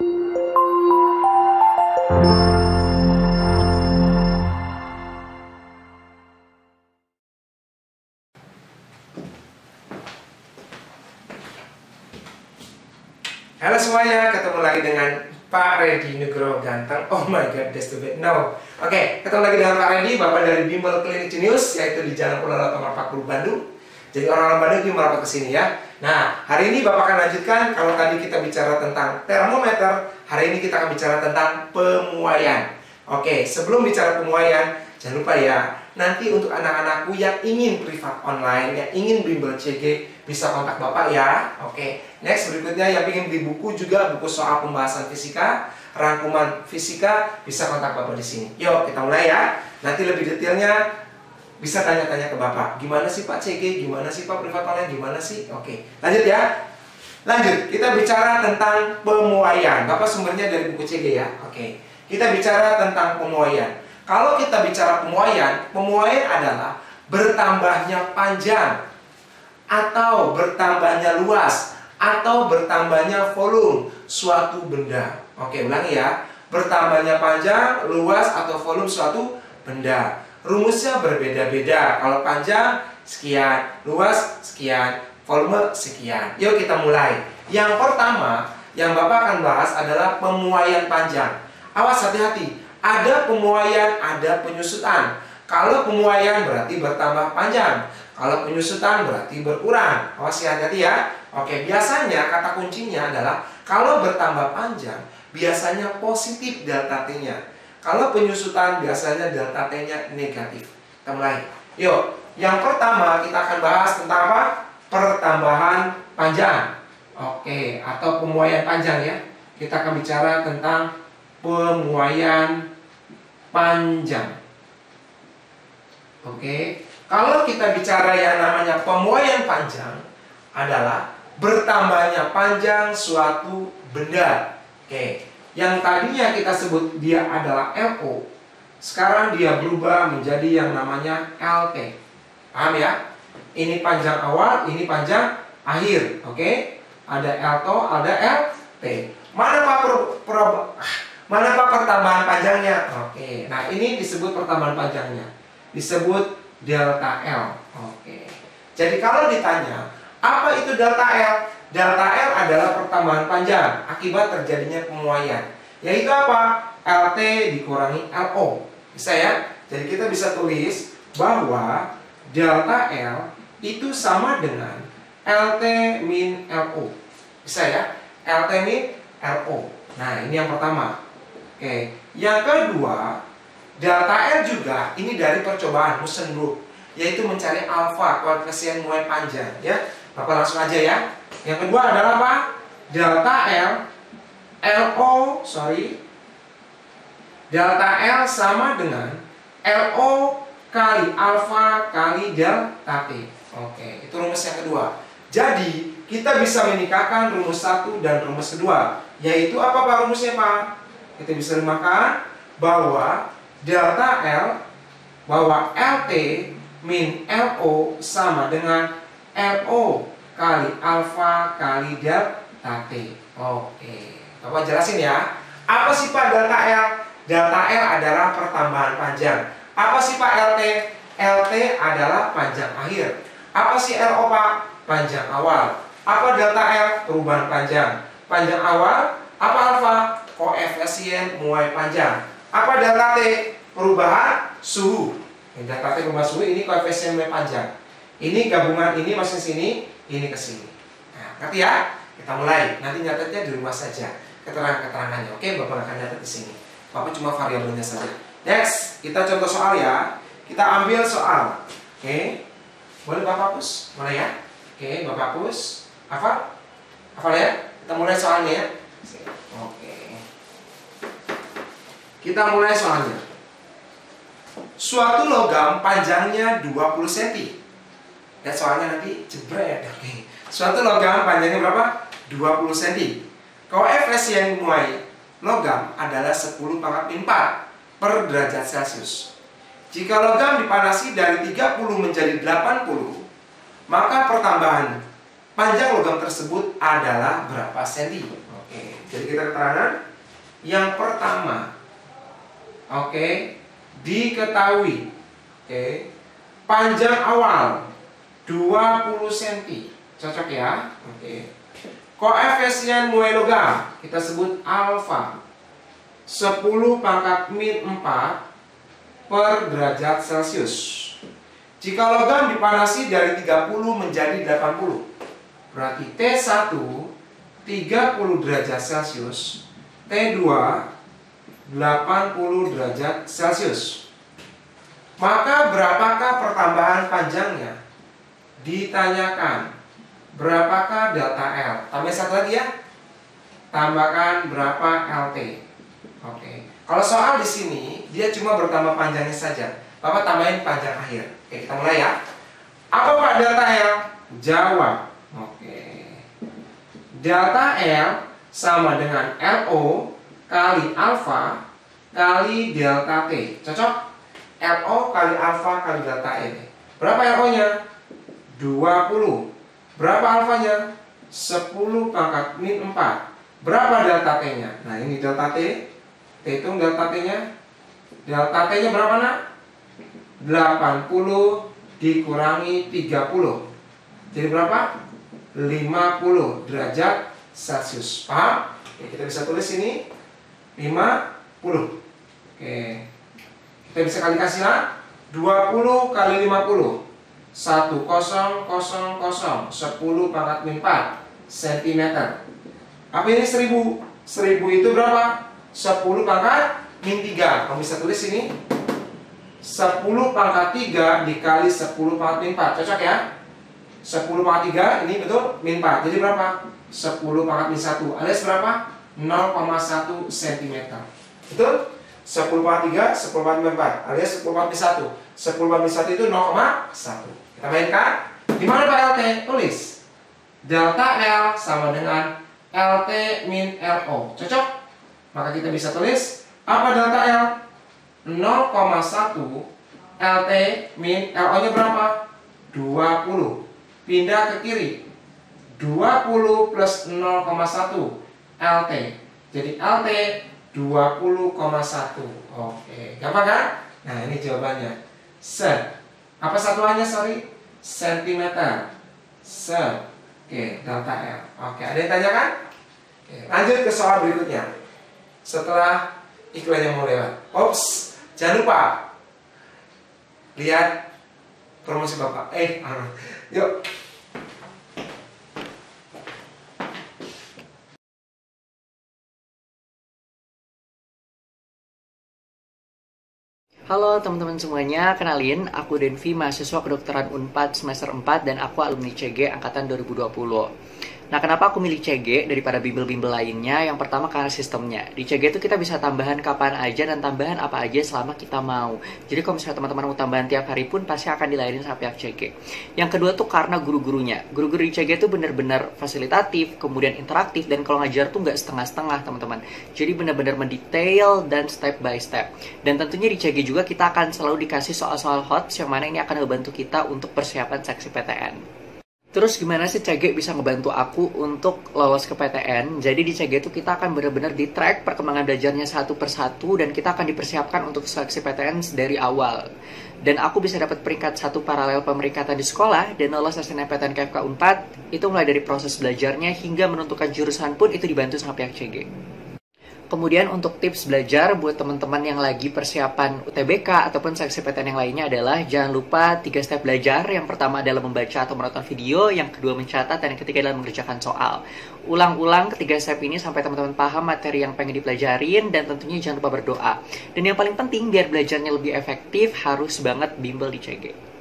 Halo semuanya, ketemu lagi dengan Pak Reddy Nugroho Ganteng. Oh my god, that's too bad. No. Oke, ketemu lagi dengan Pak Reddy, Bapak dari Bimbel Klinik Genius, yaitu di Jalan Pulau nomor 40 Bandung. Jadi orang-orang Bandung juga merapat ke sini ya. Nah, hari ini Bapak akan lanjutkan. Kalau tadi kita bicara tentang termometer, hari ini kita akan bicara tentang pemuaian. Oke, sebelum bicara pemuaian, jangan lupa ya, nanti untuk anak-anakku yang ingin privat online, yang ingin bimbel CG, bisa kontak Bapak ya. Oke, next berikutnya yang ingin beli buku juga, buku soal pembahasan fisika, rangkuman fisika, bisa kontak Bapak di sini. Yuk, kita mulai ya. Nanti lebih detailnya bisa tanya-tanya ke Bapak. Gimana sih Pak CG? Gimana sih Pak privat online? Gimana sih? Oke, lanjut ya. Lanjut, kita bicara tentang pemuaian. Bapak sumbernya dari buku CG ya. Oke, kita bicara tentang pemuaian. Kalau kita bicara pemuaian, pemuaian adalah bertambahnya panjang, atau bertambahnya luas, atau bertambahnya volume suatu benda. Oke, ulangi ya. Bertambahnya panjang, luas, atau volume suatu benda. Rumusnya berbeda-beda. Kalau panjang, sekian. Luas, sekian. Volume, sekian. Yuk kita mulai. Yang pertama, yang Bapak akan bahas adalah pemuaian panjang. Awas, hati-hati. Ada pemuaian, ada penyusutan. Kalau pemuaian berarti bertambah panjang. Kalau penyusutan berarti berkurang. Awas ya, hati-hati ya. Oke, biasanya kata kuncinya adalah kalau bertambah panjang, biasanya positif delta T-nya. Kalau penyusutan biasanya delta T-nya negatif. Kita mulai. Yuk, yang pertama kita akan bahas tentang apa? Pertambahan panjang. Oke, atau pemuaian panjang ya. Kita akan bicara tentang pemuaian panjang. Oke, kalau kita bicara yang namanya pemuaian panjang adalah bertambahnya panjang suatu benda. Oke, yang tadinya kita sebut dia adalah LO, sekarang dia berubah menjadi yang namanya LT. Paham ya? Ini panjang awal, ini panjang akhir. Oke, ada LTO, ada LT. Mana Pak pertambahan panjangnya? Oke, nah ini disebut pertambahan panjangnya, disebut delta L. Oke, jadi kalau ditanya apa itu delta L? Delta L adalah pertambahan panjang akibat terjadinya pemuaian, yaitu apa? LT dikurangi LO. Bisa ya? Jadi kita bisa tulis bahwa delta L itu sama dengan LT min LO. Bisa ya? LT min LO. Nah, ini yang pertama. Oke, yang kedua, delta L juga ini dari percobaan Mussenbrook, yaitu mencari alfa, koefisien muai panjang ya. Bapak langsung aja ya. Yang kedua adalah apa? Delta L delta L sama dengan LO kali alfa kali delta T. Oke, itu rumus yang kedua. Jadi kita bisa menikahkan rumus satu dan rumus kedua, yaitu apa Pak rumusnya Pak? Kita bisa memakan bahwa delta L, bahwa LT min LO sama dengan LO kali alfa kali delta T. Oke, Bapak jelasin ya. Apa sih Pak delta L? Delta L adalah pertambahan panjang. Apa sih Pak LT? LT adalah panjang akhir. Apa sih LO Pak? Panjang awal. Apa delta L? Perubahan panjang. Panjang awal. Apa alfa? Koefisien muai panjang. Apa delta T? Perubahan suhu. Delta T perubahan suhu, ini koefisien muai panjang. Ini gabungan ini masuk sini, ini ke sini. Nah, ngerti ya? Kita mulai. Nanti nyatetnya di rumah saja. Keterangan-keterangannya. Oke, Bapak akan nyatet di sini. Bapak cuma variabelnya saja. Next, kita contoh soal ya. Kita ambil soal. Oke. Boleh Bapak hapus? Mana ya? Oke, Bapak hapus. Hafal ya? Kita mulai soalnya ya. Oke. Kita mulai soalnya. Suatu logam panjangnya 20 cm. Dan soalnya nanti jebret. Oke. Suatu logam panjangnya berapa? 20 cm. Koefisien muai logam adalah 10 pangkat 4 per derajat Celcius. Jika logam dipanasi dari 30 menjadi 80, maka pertambahan panjang logam tersebut adalah berapa senti? Oke. Jadi kita keterangan yang pertama. Oke, diketahui. Oke. Panjang awal 20 cm. Cocok ya? Oke. Koefisien muai logam kita sebut alfa 10 pangkat min 4 per derajat Celcius. Jika logam dipanasi dari 30 menjadi 80, berarti T1 30 derajat Celcius, T2 80 derajat Celcius. Maka berapakah pertambahan panjangnya? Ditanyakan berapakah delta L. Tambah satu lagi ya. Tambahkan berapa LT. Oke. Kalau soal di sini dia cuma bertambah panjangnya saja. Bapak tambahin panjang akhir. Oke, kita mulai ya. Apa Pak delta L? Jawab. Oke. Delta L sama dengan LO kali alfa kali delta T. Cocok? LO kali alfa kali delta T. Berapa LO-nya? 20. Berapa alfanya? 10 pangkat min 4. Berapa delta T-nya? Nah, ini delta T. Hitung delta T-nya. Delta T-nya berapa, nak? 80 dikurangi 30. Jadi berapa? 50 derajat Celcius. Paham? Oke, kita bisa tulis ini 50. Oke. Kita bisa kali kasih lah. 20 kali 50. 1000 10 pangkat min 4 cm. Apa ini 1000? 1000 itu berapa? 10 pangkat min 3. Kamu bisa tulis ini 10 pangkat 3 dikali 10 pangkat min 4. Cocok ya? 10 pangkat 3 ini betul min 4. Jadi berapa? 10 pangkat min 1 alias berapa? 0,1 cm. Betul? 10 pangkat 3, 10 pangkat min 4 alias 10 pangkat min 1. 10 pangkat min 1 itu 0,1. Kita mainkan. Di mana Pak LT? Tulis. Delta L sama dengan LT min LO. Cocok? Maka kita bisa tulis apa delta L? 0,1 LT min LO-nya berapa? 20. Pindah ke kiri. 20 plus 0,1 LT. Jadi LT 20,1. Oke, gampang kan? Nah, ini jawabannya. Apa satuannya, sorry? Sentimeter. Oke, delta L. Oke, ada yang tanyakan? Oke, lanjut ke soal berikutnya. Setelah iklan yang mau lewat. Ops, jangan lupa lihat promosi Bapak. Yuk. Halo teman-teman semuanya, kenalin aku Denvi, mahasiswa kedokteran Unpad semester 4 dan aku alumni CG angkatan 2020. Nah, kenapa aku milih CG daripada bimbel-bimbel lainnya? Yang pertama karena sistemnya. Di CG itu kita bisa tambahan kapan aja dan tambahan apa aja selama kita mau. Jadi kalau misalnya teman-teman mau tambahan tiap hari pun pasti akan dilayanin sama pihak CG. Yang kedua tuh karena guru-gurunya. Guru-guru di CG itu benar-benar fasilitatif, kemudian interaktif, dan kalau ngajar tuh nggak setengah-setengah teman-teman. Jadi benar-benar mendetail dan step by step. Dan tentunya di CG juga kita akan selalu dikasih soal-soal hot yang mana ini akan membantu kita untuk persiapan seksi PTN. Terus gimana sih CG bisa ngebantu aku untuk lolos ke PTN? Jadi di CG itu kita akan benar-benar di track perkembangan belajarnya satu persatu dan kita akan dipersiapkan untuk seleksi PTN dari awal. Dan aku bisa dapat peringkat 1 paralel pemeringkatan di sekolah dan lolos SNMPTN KFK Unpad. Itu mulai dari proses belajarnya hingga menentukan jurusan pun itu dibantu sama pihak CG. Kemudian untuk tips belajar buat teman-teman yang lagi persiapan UTBK ataupun seleksi PTN yang lainnya adalah jangan lupa 3 step belajar. Yang pertama adalah membaca atau menonton video, yang kedua mencatat, dan yang ketiga adalah mengerjakan soal. Ulang-ulang ketiga step ini sampai teman-teman paham materi yang pengen dipelajarin dan tentunya jangan lupa berdoa. Dan yang paling penting biar belajarnya lebih efektif harus banget bimbel di CG.